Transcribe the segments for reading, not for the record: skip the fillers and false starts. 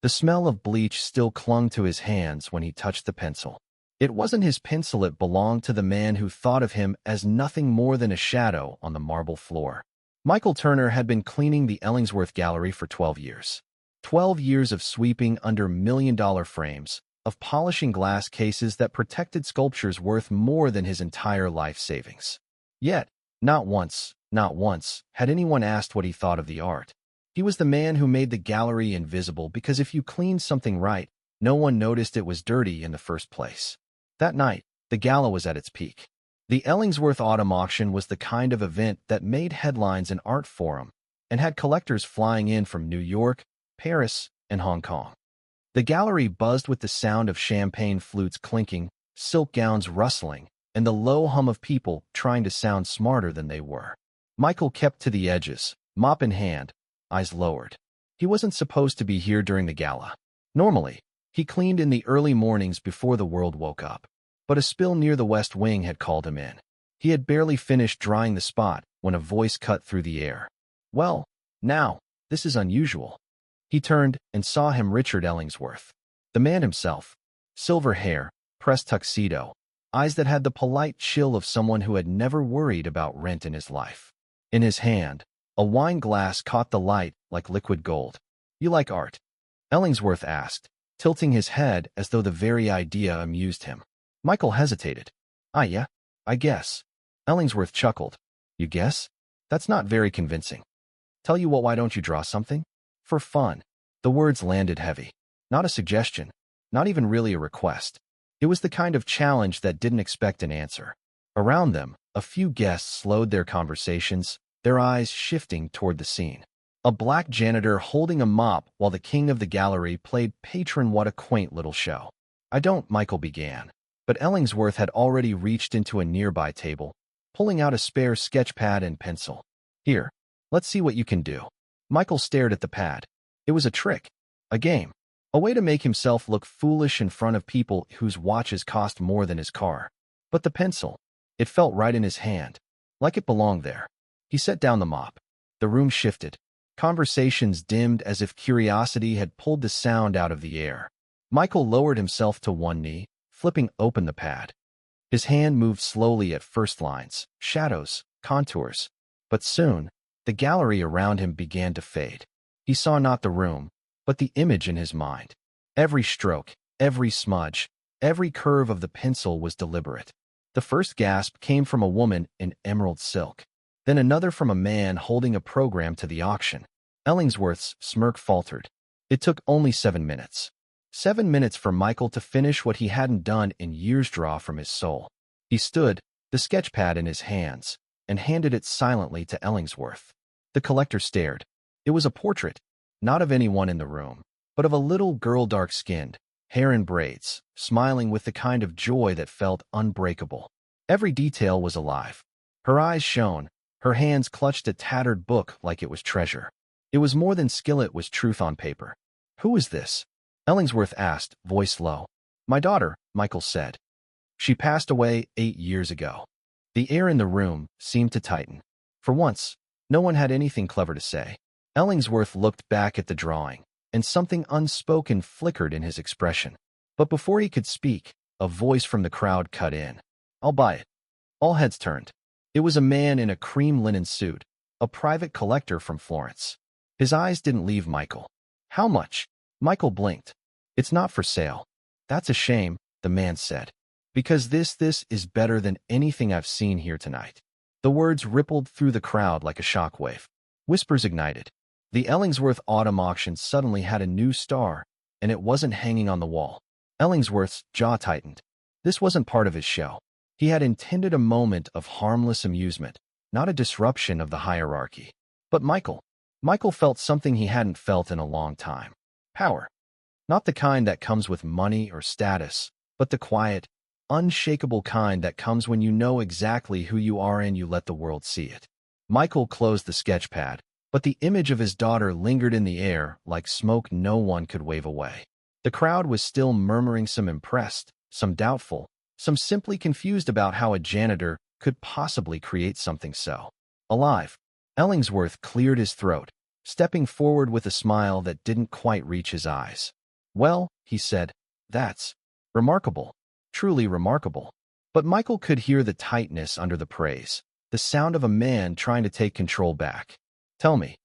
The smell of bleach still clung to his hands when he touched the pencil. It wasn't his pencil, it belonged to the man who thought of him as nothing more than a shadow on the marble floor. Michael Turner had been cleaning the Ellingsworth Gallery for 12 years. 12 years of sweeping under million-dollar frames, of polishing glass cases that protected sculptures worth more than his entire life savings. Yet, not once, had anyone asked what he thought of the art. He was the man who made the gallery invisible because if you cleaned something right, no one noticed it was dirty in the first place. That night, the gala was at its peak. The Ellingsworth Autumn Auction was the kind of event that made headlines in art forum and had collectors flying in from New York, Paris, and Hong Kong. The gallery buzzed with the sound of champagne flutes clinking, silk gowns rustling, and the low hum of people trying to sound smarter than they were. Michael kept to the edges, mop in hand, eyes lowered. He wasn't supposed to be here during the gala. Normally, he cleaned in the early mornings before the world woke up. But a spill near the West Wing had called him in. He had barely finished drying the spot when a voice cut through the air. "Well, now, this is unusual." He turned and saw him, Richard Ellingsworth. The man himself. Silver hair, pressed tuxedo, eyes that had the polite chill of someone who had never worried about rent in his life. In his hand, a wine glass caught the light like liquid gold. "You like art?" Ellingsworth asked, tilting his head as though the very idea amused him. Michael hesitated. Yeah, I guess." Ellingsworth chuckled. "You guess? That's not very convincing. Tell you what, why don't you draw something? For fun." The words landed heavy. Not a suggestion, not even really a request. It was the kind of challenge that didn't expect an answer. Around them, a few guests slowed their conversations, their eyes shifting toward the scene. A black janitor holding a mop while the king of the gallery played patron. What a quaint little show. "I don't," Michael began. But Ellingsworth had already reached into a nearby table, pulling out a spare sketch pad and pencil. "Here, let's see what you can do." Michael stared at the pad. It was a trick, a game, a way to make himself look foolish in front of people whose watches cost more than his car. But the pencil, it felt right in his hand, like it belonged there. He set down the mop. The room shifted. Conversations dimmed as if curiosity had pulled the sound out of the air. Michael lowered himself to one knee, flipping open the pad. His hand moved slowly at first, lines, shadows, contours. But soon, the gallery around him began to fade. He saw not the room, but the image in his mind. Every stroke, every smudge, every curve of the pencil was deliberate. The first gasp came from a woman in emerald silk, then another from a man holding a program to the auction. Ellingsworth's smirk faltered. It took only 7 minutes. 7 minutes for Michael to finish what he hadn't done in years. Draw from his soul. He stood, the sketch pad in his hands, and handed it silently to Ellingsworth. The collector stared. It was a portrait, not of anyone in the room, but of a little girl, dark-skinned, hair in braids, smiling with the kind of joy that felt unbreakable. Every detail was alive. Her eyes shone, her hands clutched a tattered book like it was treasure. It was more than skill, it was truth on paper. "Who is this?" Ellingsworth asked, voice low. "My daughter," Michael said. "She passed away 8 years ago." The air in the room seemed to tighten. For once, no one had anything clever to say. Ellingsworth looked back at the drawing, and something unspoken flickered in his expression. But before he could speak, a voice from the crowd cut in. "I'll buy it." All heads turned. It was a man in a cream linen suit, a private collector from Florence. His eyes didn't leave Michael. "How much?" Michael blinked. "It's not for sale." "That's a shame," the man said. "Because this is better than anything I've seen here tonight." The words rippled through the crowd like a shockwave. Whispers ignited. The Ellingsworth Autumn Auction suddenly had a new star, and it wasn't hanging on the wall. Ellingsworth's jaw tightened. This wasn't part of his show. He had intended a moment of harmless amusement, not a disruption of the hierarchy. But Michael felt something he hadn't felt in a long time. Power. Not the kind that comes with money or status, but the quiet, unshakable kind that comes when you know exactly who you are and you let the world see it. Michael closed the sketch pad, but the image of his daughter lingered in the air like smoke no one could wave away. The crowd was still murmuring, some impressed, some doubtful, some simply confused about how a janitor could possibly create something so alive. Ellingsworth cleared his throat. stepping forward with a smile that didn't quite reach his eyes. "Well," he said, "that's remarkable. Truly remarkable." But Michael could hear the tightness under the praise, the sound of a man trying to take control back. "Tell me,"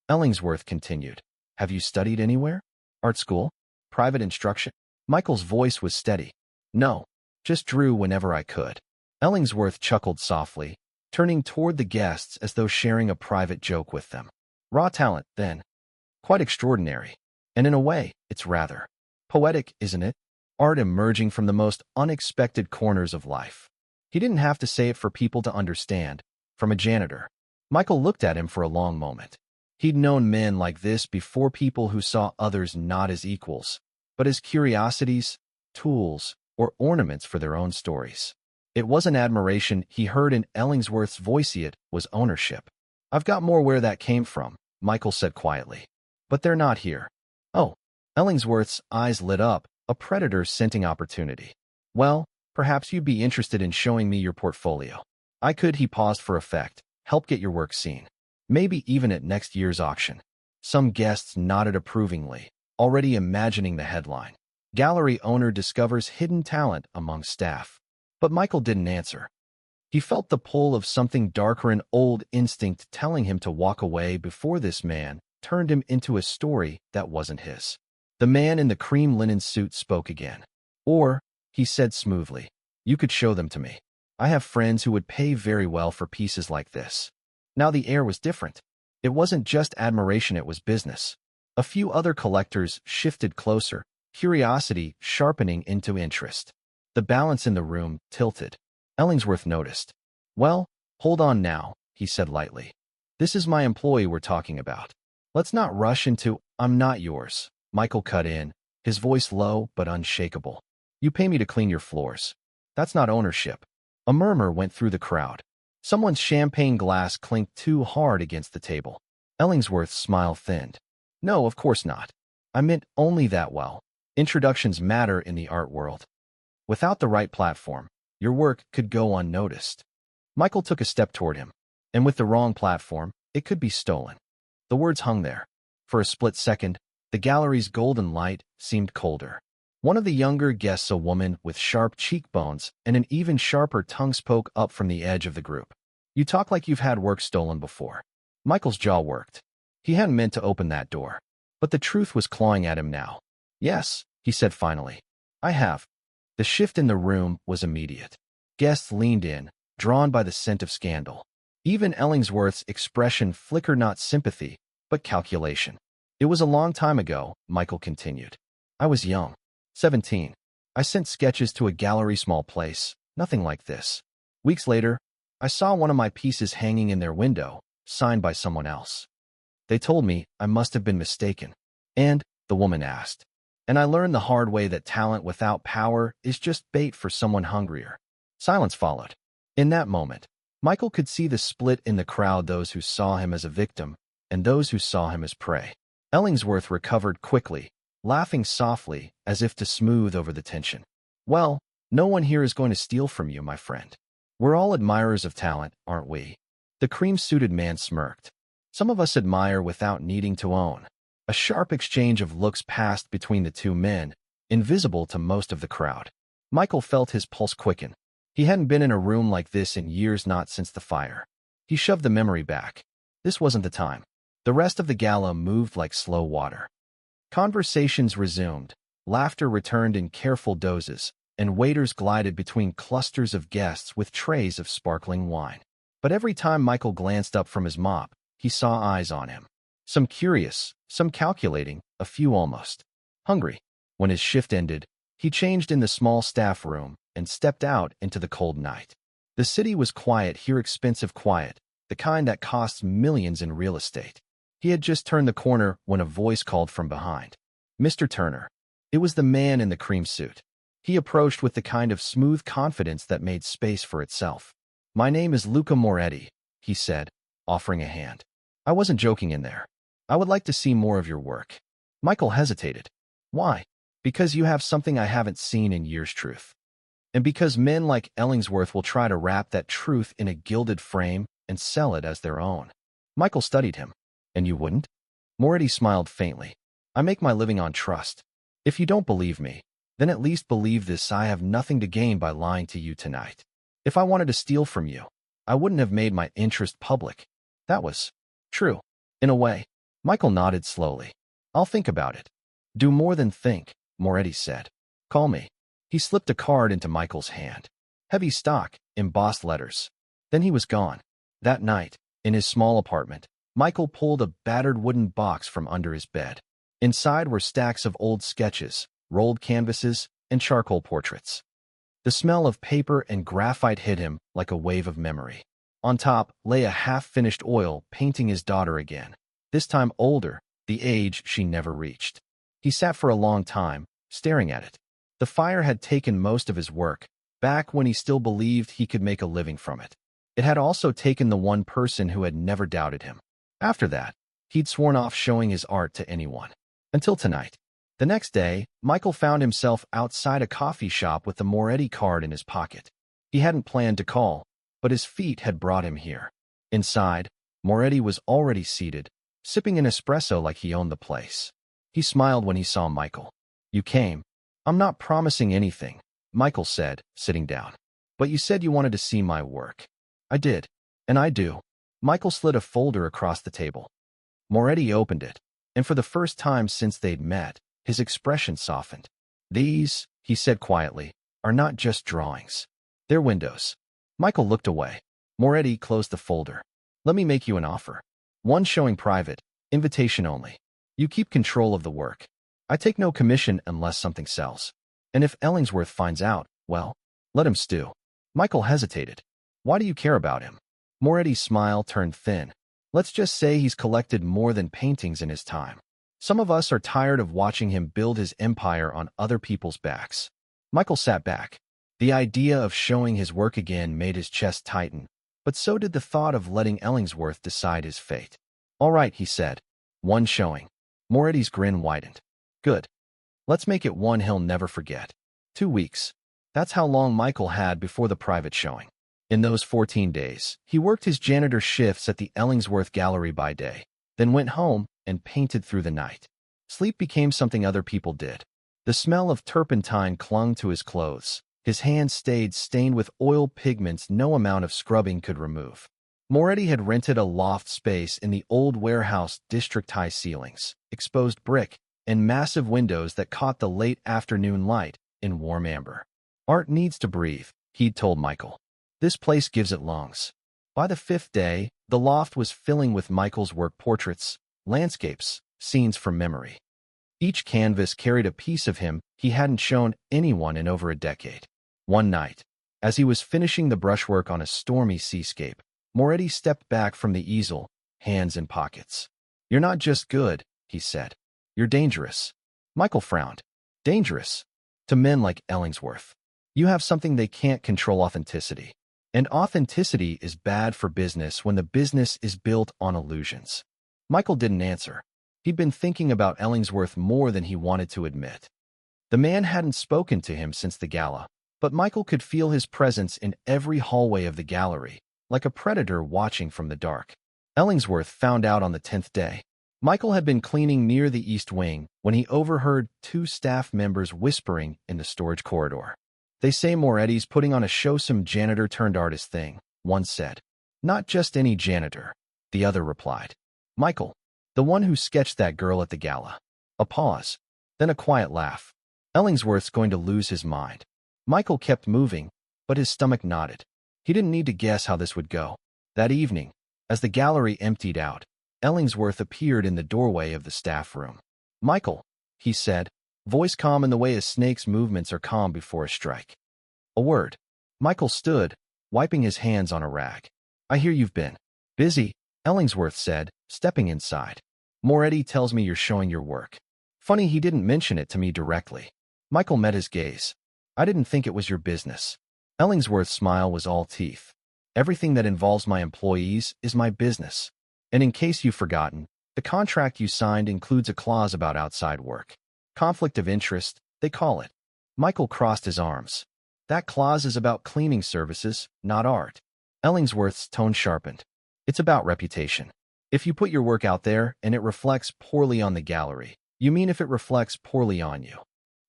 Ellingsworth continued, "have you studied anywhere? Art school? Private instruction?" Michael's voice was steady. "No, just drew whenever I could." Ellingsworth chuckled softly, turning toward the guests as though sharing a private joke with them. "Raw talent, then. Quite extraordinary. And in a way, it's rather poetic, isn't it? Art emerging from the most unexpected corners of life." He didn't have to say it for people to understand. From a janitor. Michael looked at him for a long moment. He'd known men like this before, people who saw others not as equals, but as curiosities, tools, or ornaments for their own stories. It wasn't admiration he heard in Ellingsworth's voice, it was ownership. "I've got more where that came from," Michael said quietly. "But they're not here." "Oh." Ellingsworth's eyes lit up, a predator scenting opportunity. "Well, perhaps you'd be interested in showing me your portfolio. I could," he paused for effect, "help get your work seen. Maybe even at next year's auction." Some guests nodded approvingly, already imagining the headline. "Gallery owner discovers hidden talent among staff." But Michael didn't answer. He felt the pull of something darker, an old instinct telling him to walk away before this man turned him into a story that wasn't his. The man in the cream linen suit spoke again. "Or," he said smoothly, "you could show them to me. I have friends who would pay very well for pieces like this." Now the air was different. It wasn't just admiration, it was business. A few other collectors shifted closer, curiosity sharpening into interest. The balance in the room tilted. Ellingsworth noticed. "Well, hold on now," he said lightly. "This is my employee we're talking about. Let's not rush into, I'm not yours." Michael cut in, his voice low but unshakable. "You pay me to clean your floors. That's not ownership." A murmur went through the crowd. Someone's champagne glass clinked too hard against the table. Ellingsworth's smile thinned. "No, of course not. I meant only that, well, introductions matter in the art world. Without the right platform, your work could go unnoticed." Michael took a step toward him. "And with the wrong platform, it could be stolen." The words hung there. For a split second, the gallery's golden light seemed colder. One of the younger guests, a woman with sharp cheekbones and an even sharper tongue, spoke up from the edge of the group. "You talk like you've had work stolen before." Michael's jaw worked. He hadn't meant to open that door. But the truth was clawing at him now. "Yes," he said finally. "I have." The shift in the room was immediate. Guests leaned in, drawn by the scent of scandal. Even Ellingsworth's expression flickered, not sympathy, but calculation. "It was a long time ago," Michael continued. "I was young. 17. I sent sketches to a gallery, small place, nothing like this. Weeks later, I saw one of my pieces hanging in their window, signed by someone else. They told me I must have been mistaken. And," the woman asked, "and I learned the hard way that talent without power is just bait for someone hungrier." Silence followed. In that moment, Michael could see the split in the crowd, those who saw him as a victim and those who saw him as prey. Ellingsworth recovered quickly, laughing softly as if to smooth over the tension. "Well, no one here is going to steal from you, my friend. We're all admirers of talent, aren't we?" The cream-suited man smirked. "Some of us admire without needing to own." A sharp exchange of looks passed between the two men, invisible to most of the crowd. Michael felt his pulse quicken. He hadn't been in a room like this in years, not since the fire. He shoved the memory back. This wasn't the time. The rest of the gala moved like slow water. Conversations resumed, laughter returned in careful doses, and waiters glided between clusters of guests with trays of sparkling wine. But every time Michael glanced up from his mop, he saw eyes on him. Some curious, some calculating, a few almost hungry. When his shift ended, he changed in the small staff room and stepped out into the cold night. The city was quiet here, expensive quiet, the kind that costs millions in real estate. He had just turned the corner when a voice called from behind. "Mr. Turner." It was the man in the cream suit. He approached with the kind of smooth confidence that made space for itself. "My name is Luca Moretti," he said, offering a hand. "I wasn't joking in there. I would like to see more of your work." Michael hesitated. "Why?" "Because you have something I haven't seen in years, truth. And because men like Ellingsworth will try to wrap that truth in a gilded frame and sell it as their own." Michael studied him. "And you wouldn't?" Moretti smiled faintly. I make my living on trust. If you don't believe me, then at least believe this: I have nothing to gain by lying to you tonight. If I wanted to steal from you, I wouldn't have made my interest public. That was true. In a way. Michael nodded slowly. I'll think about it. Do more than think, Moretti said. Call me. He slipped a card into Michael's hand. Heavy stock, embossed letters. Then he was gone. That night, in his small apartment, Michael pulled a battered wooden box from under his bed. Inside were stacks of old sketches, rolled canvases, and charcoal portraits. The smell of paper and graphite hit him like a wave of memory. On top lay a half-finished oil painting his daughter again, this time older, the age she never reached. He sat for a long time, staring at it. The fire had taken most of his work, back when he still believed he could make a living from it. It had also taken the one person who had never doubted him. After that, he'd sworn off showing his art to anyone. Until tonight. The next day, Michael found himself outside a coffee shop with the Moretti card in his pocket. He hadn't planned to call, but his feet had brought him here. Inside, Moretti was already seated, sipping an espresso like he owned the place. He smiled when he saw Michael. You came. I'm not promising anything, Michael said, sitting down. But you said you wanted to see my work. I did. And I do. Michael slid a folder across the table. Moretti opened it, and for the first time since they'd met, his expression softened. These, he said quietly, are not just drawings. They're windows. Michael looked away. Moretti closed the folder. Let me make you an offer. One showing private, invitation only. You keep control of the work. I take no commission unless something sells. And if Ellingsworth finds out, well, let him stew. Michael hesitated. Why do you care about him? Moretti's smile turned thin. Let's just say he's collected more than paintings in his time. Some of us are tired of watching him build his empire on other people's backs. Michael sat back. The idea of showing his work again made his chest tighten, but so did the thought of letting Ellingsworth decide his fate. All right, he said. One showing. Moretti's grin widened. Good. Let's make it one he'll never forget. 2 weeks. That's how long Michael had before the private showing. In those 14 days, he worked his janitor shifts at the Ellingsworth Gallery by day, then went home and painted through the night. Sleep became something other people did. The smell of turpentine clung to his clothes. His hands stayed stained with oil pigments no amount of scrubbing could remove. Moretti had rented a loft space in the old warehouse district, high ceilings, exposed brick, and massive windows that caught the late afternoon light in warm amber. Art needs to breathe, he'd told Michael. This place gives it lungs. By the 5th day, the loft was filling with Michael's work: portraits, landscapes, scenes from memory. Each canvas carried a piece of him he hadn't shown anyone in over a decade. One night, as he was finishing the brushwork on a stormy seascape, Moretti stepped back from the easel, hands in pockets. You're not just good, he said. You're dangerous. Michael frowned. Dangerous? To men like Ellingsworth. You have something they can't control: authenticity. And authenticity is bad for business when the business is built on illusions. Michael didn't answer. He'd been thinking about Ellingsworth more than he wanted to admit. The man hadn't spoken to him since the gala, but Michael could feel his presence in every hallway of the gallery, like a predator watching from the dark. Ellingsworth found out on the 10th day. Michael had been cleaning near the east wing when he overheard 2 staff members whispering in the storage corridor. They say Moretti's putting on a show, some janitor-turned-artist thing, one said. Not just any janitor, the other replied. Michael, the one who sketched that girl at the gala. A pause, then a quiet laugh. Ellingsworth's going to lose his mind. Michael kept moving, but his stomach knotted. He didn't need to guess how this would go. That evening, as the gallery emptied out, Ellingsworth appeared in the doorway of the staff room. Michael, he said, voice calm in the way a snake's movements are calm before a strike. A word. Michael stood, wiping his hands on a rag. I hear you've been busy, Ellingsworth said, stepping inside. Moretti tells me you're showing your work. Funny he didn't mention it to me directly. Michael met his gaze. I didn't think it was your business. Ellingsworth's smile was all teeth. Everything that involves my employees is my business. And in case you've forgotten, the contract you signed includes a clause about outside work. Conflict of interest, they call it. Michael crossed his arms. That clause is about cleaning services, not art. Ellingsworth's tone sharpened. It's about reputation. If you put your work out there and it reflects poorly on the gallery, you mean if it reflects poorly on you.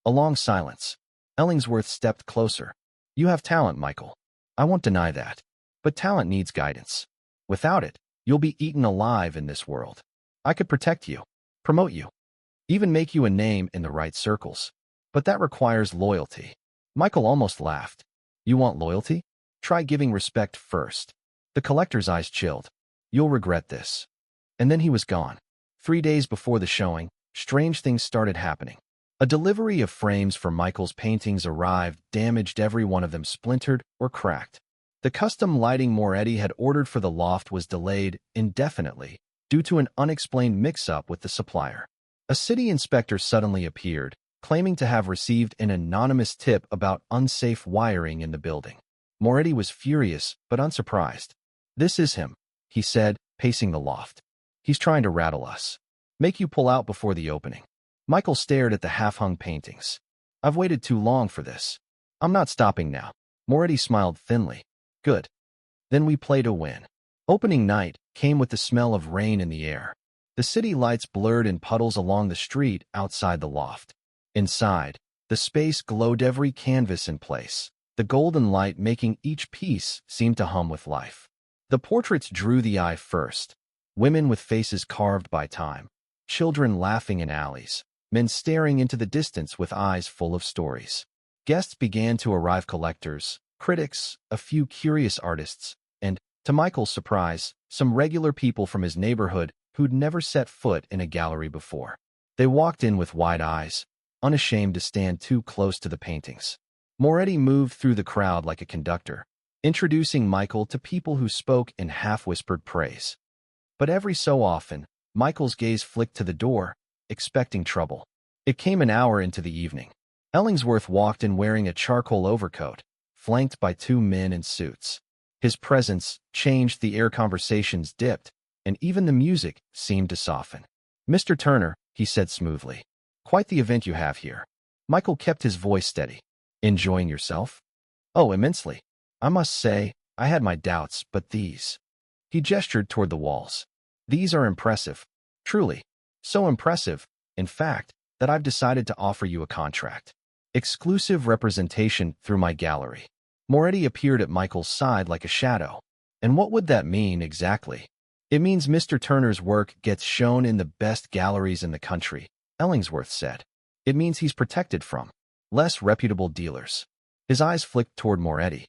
A long silence. Ellingsworth stepped closer. You have talent, Michael. I won't deny that. But talent needs guidance. Without it, you'll be eaten alive in this world. I could protect you, promote you, even make you a name in the right circles. But that requires loyalty. Michael almost laughed. You want loyalty? Try giving respect first. The collector's eyes chilled. You'll regret this. And then he was gone. 3 days before the showing, strange things started happening. A delivery of frames for Michael's paintings arrived, damaged, every one of them splintered or cracked. The custom lighting Moretti had ordered for the loft was delayed indefinitely due to an unexplained mix-up with the supplier. A city inspector suddenly appeared, claiming to have received an anonymous tip about unsafe wiring in the building. Moretti was furious but unsurprised. This is him, he said, pacing the loft. He's trying to rattle us. Make you pull out before the opening. Michael stared at the half-hung paintings. I've waited too long for this. I'm not stopping now. Moretti smiled thinly. Good. Then we play to win. Opening night came with the smell of rain in the air. The city lights blurred in puddles along the street outside the loft. Inside, the space glowed, every canvas in place, the golden light making each piece seem to hum with life. The portraits drew the eye first. Women with faces carved by time, children laughing in alleys, men staring into the distance with eyes full of stories. Guests began to arrive, collectors, critics, a few curious artists, and, to Michael's surprise, some regular people from his neighborhood who'd never set foot in a gallery before. They walked in with wide eyes, unashamed to stand too close to the paintings. Moretti moved through the crowd like a conductor, introducing Michael to people who spoke in half-whispered praise. But every so often, Michael's gaze flicked to the door, expecting trouble. It came an hour into the evening. Ellingsworth walked in wearing a charcoal overcoat, flanked by 2 men in suits. His presence changed the air, conversations dipped, and even the music seemed to soften. Mr. Turner, he said smoothly. Quite the event you have here. Michael kept his voice steady. Enjoying yourself? Oh, immensely. I must say, I had my doubts, but these. He gestured toward the walls. These are impressive. Truly. So impressive, in fact, that I've decided to offer you a contract. Exclusive representation through my gallery. Moretti appeared at Michael's side like a shadow. And what would that mean exactly? It means Mr. Turner's work gets shown in the best galleries in the country, Ellingsworth said. It means he's protected from less reputable dealers. His eyes flicked toward Moretti.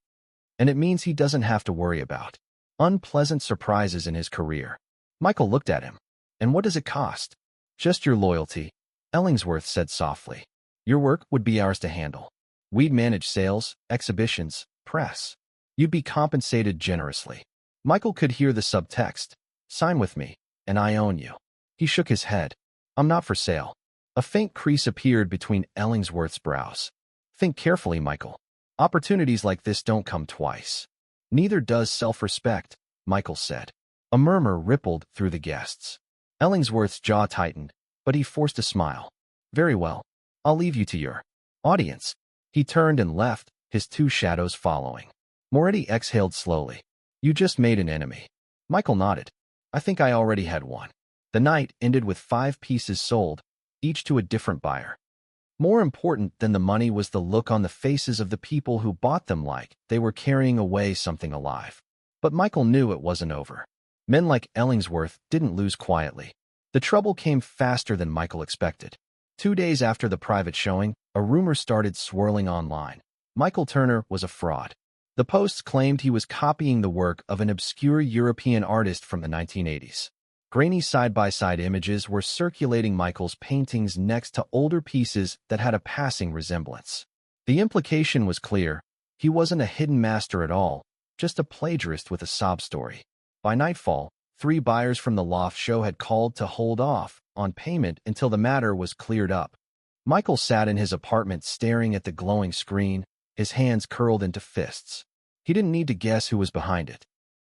And it means he doesn't have to worry about unpleasant surprises in his career. Michael looked at him. And what does it cost? Just your loyalty, Ellingsworth said softly. Your work would be ours to handle. We'd manage sales, exhibitions, press. You'd be compensated generously. Michael could hear the subtext. Sign with me, and I own you. He shook his head. I'm not for sale. A faint crease appeared between Ellingsworth's brows. Think carefully, Michael. Opportunities like this don't come twice. Neither does self-respect, Michael said. A murmur rippled through the guests. Ellingsworth's jaw tightened, but he forced a smile. Very well. I'll leave you to your audience. He turned and left, his 2 shadows following. Moretti exhaled slowly. You just made an enemy. Michael nodded. I think I already had one. The night ended with 5 pieces sold, each to a different buyer. More important than the money was the look on the faces of the people who bought them, like they were carrying away something alive. But Michael knew it wasn't over. Men like Ellingsworth didn't lose quietly. The trouble came faster than Michael expected. 2 days after the private showing, a rumor started swirling online. Michael Turner was a fraud. The posts claimed he was copying the work of an obscure European artist from the 1980s. Grainy side-by-side images were circulating Michael's paintings next to older pieces that had a passing resemblance. The implication was clear. He wasn't a hidden master at all, just a plagiarist with a sob story. By nightfall, 3 buyers from the loft show had called to hold off on payment until the matter was cleared up. Michael sat in his apartment staring at the glowing screen, his hands curled into fists. He didn't need to guess who was behind it.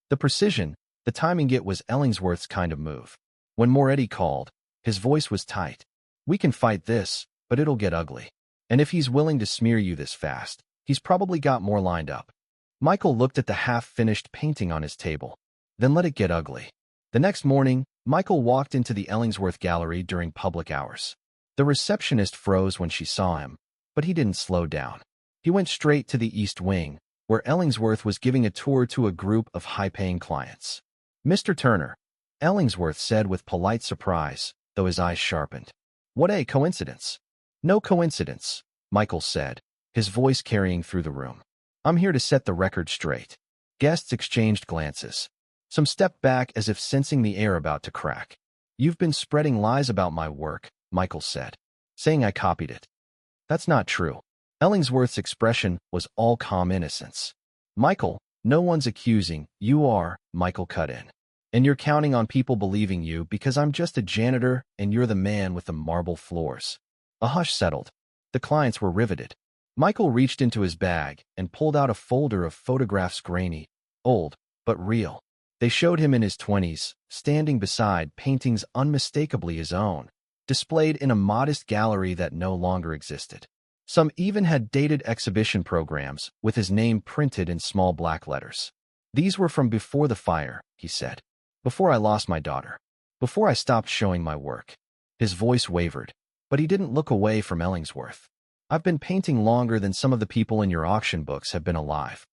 The precision, the timing, it was Ellingsworth's kind of move. When Moretti called, his voice was tight. We can fight this, but it'll get ugly. And if he's willing to smear you this fast, he's probably got more lined up. Michael looked at the half-finished painting on his table. Then let it get ugly. The next morning, Michael walked into the Ellingsworth Gallery during public hours. The receptionist froze when she saw him, but he didn't slow down. He went straight to the East Wing, where Ellingsworth was giving a tour to a group of high-paying clients. "Mr. Turner," Ellingsworth said with polite surprise, though his eyes sharpened. "What a coincidence." "No coincidence," Michael said, his voice carrying through the room. "I'm here to set the record straight." Guests exchanged glances. Some stepped back as if sensing the air about to crack. "You've been spreading lies about my work," Michael said, "saying I copied it." "That's not true." Ellingsworth's expression was all calm innocence. "Michael, no one's accusing, you are," Michael cut in. "And you're counting on people believing you because I'm just a janitor and you're the man with the marble floors." A hush settled. The clients were riveted. Michael reached into his bag and pulled out a folder of photographs, grainy, old, but real. They showed him in his 20s, standing beside paintings unmistakably his own, displayed in a modest gallery that no longer existed. Some even had dated exhibition programs with his name printed in small black letters. "These were from before the fire," he said. "Before I lost my daughter. Before I stopped showing my work." His voice wavered, but he didn't look away from Ellingsworth. "I've been painting longer than some of the people in your auction books have been alive.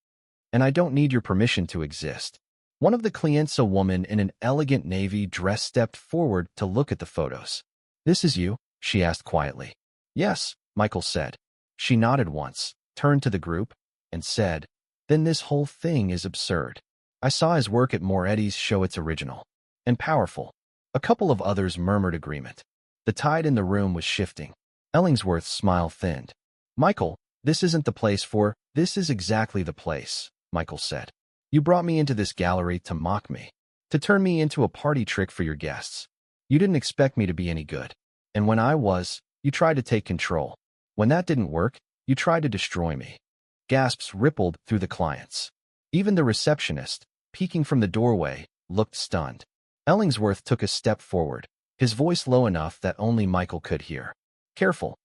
And I don't need your permission to exist." One of the clients, a woman in an elegant navy dress, stepped forward to look at the photos. "This is you?" she asked quietly. "Yes," Michael said. She nodded once, turned to the group, and said, "Then this whole thing is absurd. I saw his work at Moretti's show. It's original. And powerful." A couple of others murmured agreement. The tide in the room was shifting. Ellingsworth's smile thinned. "Michael, this isn't the place for—" "This is exactly the place," Michael said. "You brought me into this gallery to mock me, to turn me into a party trick for your guests. You didn't expect me to be any good. And when I was, you tried to take control. When that didn't work, you tried to destroy me." Gasps rippled through the clients. Even the receptionist, peeking from the doorway, looked stunned. Ellingsworth took a step forward, his voice low enough that only Michael could hear. "Careful.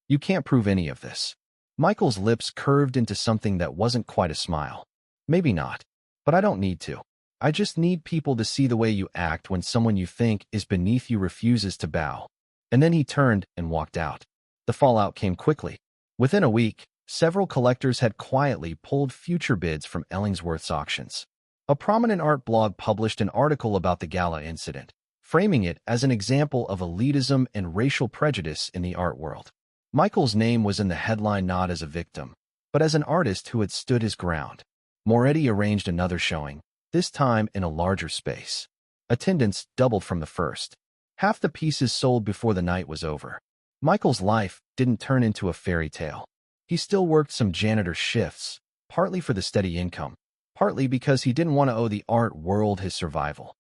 You can't prove any of this." Michael's lips curved into something that wasn't quite a smile. "Maybe not. But I don't need to. I just need people to see the way you act when someone you think is beneath you refuses to bow." And then he turned and walked out. The fallout came quickly. Within a week, several collectors had quietly pulled future bids from Ellingsworth's auctions. A prominent art blog published an article about the gala incident, framing it as an example of elitism and racial prejudice in the art world. Michael's name was in the headline not as a victim, but as an artist who had stood his ground. Moretti arranged another showing, this time in a larger space. Attendance doubled from the first. Half the pieces sold before the night was over. Michael's life didn't turn into a fairy tale. He still worked some janitor shifts, partly for the steady income, partly because he didn't want to owe the art world his survival.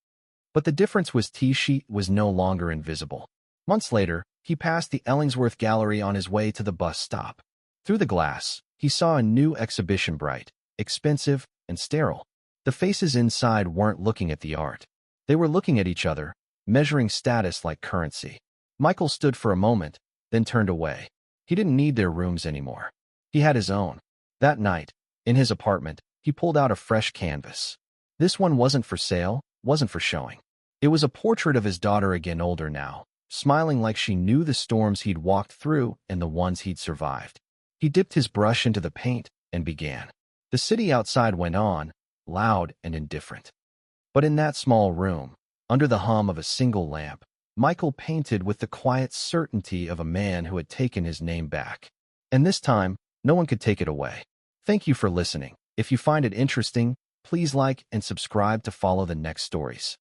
But the difference was T-sheet was no longer invisible. Months later, he passed the Ellingsworth Gallery on his way to the bus stop. Through the glass, he saw a new exhibition, bright, expensive, and sterile. The faces inside weren't looking at the art. They were looking at each other, measuring status like currency. Michael stood for a moment, then turned away. He didn't need their rooms anymore. He had his own. That night, in his apartment, he pulled out a fresh canvas. This one wasn't for sale, wasn't for showing. It was a portrait of his daughter, again older now, smiling like she knew the storms he'd walked through and the ones he'd survived. He dipped his brush into the paint and began. The city outside went on, loud and indifferent. But in that small room, under the hum of a single lamp, Michael painted with the quiet certainty of a man who had taken his name back. And this time, no one could take it away. Thank you for listening. If you find it interesting, please like and subscribe to follow the next stories.